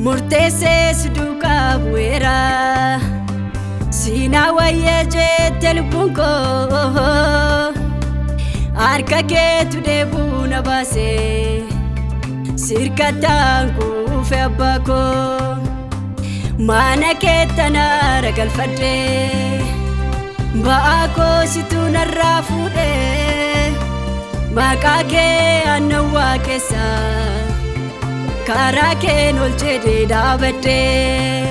murteessee si duukaa bu'eera siinaa wayyee jette lubbuun koo harka keetu deebuu na baasee sirkattaan kuufe abbaa koo mana keettanaara galfadhee ba'aa koo situ narraa fuudhee maqaa kee annawwaa keessa karaa keen ol jedhee dhaabadhee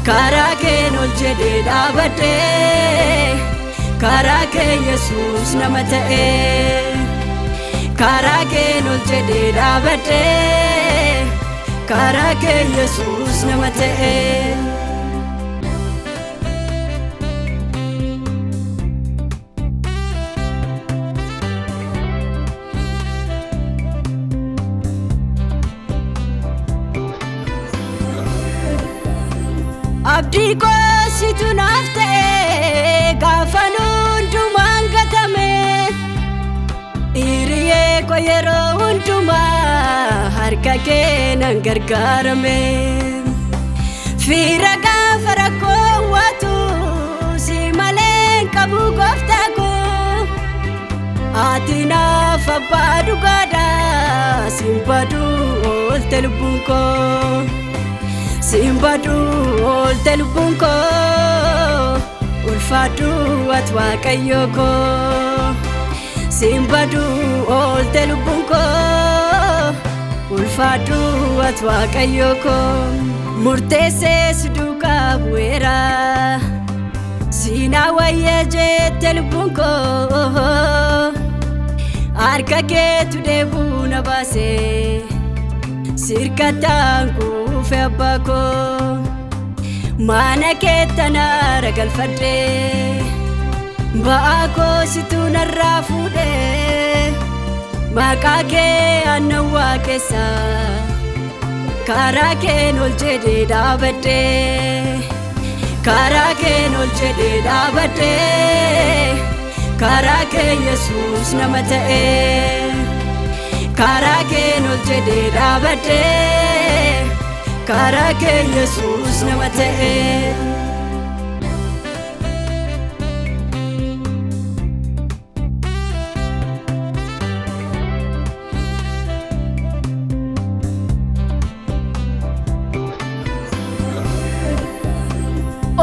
karaa keen ol jedhee dhaabadhee karaa kee Yesuus nama ta'ee karaa keen ol jedhee dhaabadhee karaa kee Yesuus nama ta'ee. Abdii koo situ naaf ta'ee gaafa hundumaan gatame hiriyyee koo yeroo hundumaa harka kee nan gargaarame fiira gaafa rakkoo waatu si malee qabu gooftaa koo ati naaf abbaa dhugaadha simbadu oolte lubbuun koo simbadu oolte lubbuun koo ulfaadhu ati waaqayyo koo simbadu oolte lubbuun koo ulfaadhu ati waaqayyo koo murteessee si duukaa bu'eera siinaa wayyee jette lubbuun koo harka keetu deebuu na baasee sirkattaan kuufe abbaa koo mana keettanaara galfadhee ba'aa koo situ narraa fuudhee maqaa kee annawwaa keessa karaa keen ol jedhee dhaabadhee karaa keen ol jedhee dhaabadhee karaa kee Yesuus nama ta'ee karaa keen ol jedhee dhaabadhee karaa kee Yesuus nama ta'ee.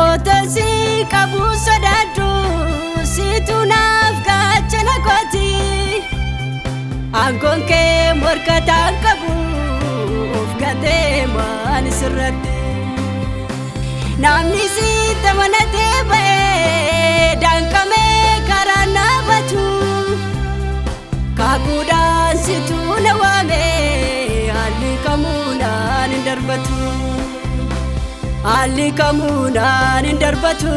Otosi qabu sodaadhu situ naaf gaachana kooti aangoon kee morkataan qabu of gatee maan sirratti namni sitti amanatee ba'ee danqamee karaa naabatu kaakuudhaan situ na waamee haalli kamuudhaan hin darbatu haalli kamuudhaan hin darbatu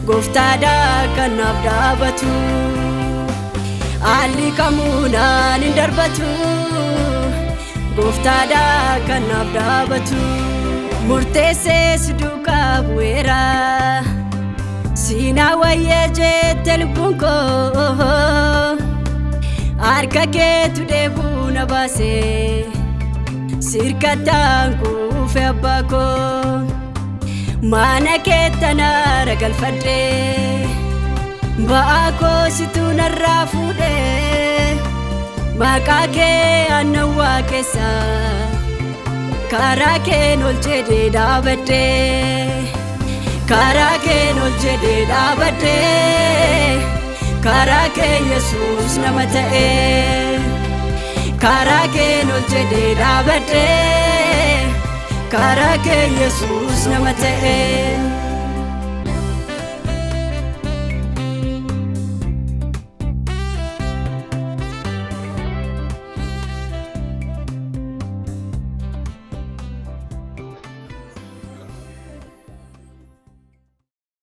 gooftaadhaa kan naaf dhaabatu haalli kamuudhaan hin darbatu gooftaadhaa kan naaf dhaabatu murteessee si duukaa bu'eera siinaa wayyee jette lubbuun koo harka keetu deebuu na baasee sirkattaan kuufe abbaa koo mana keettanaara galfadhee ba'aa koo situ narraa fuudhee maqaa kee annawwaa keessa karaa keen ol jedhee dhaabadhee karaa keen ol jedhee dhaabadhee karaa kee Yesuus nama ta'ee karaa keen ol jedhee dhaabadhee karaa kee Yesuus nama ta'ee.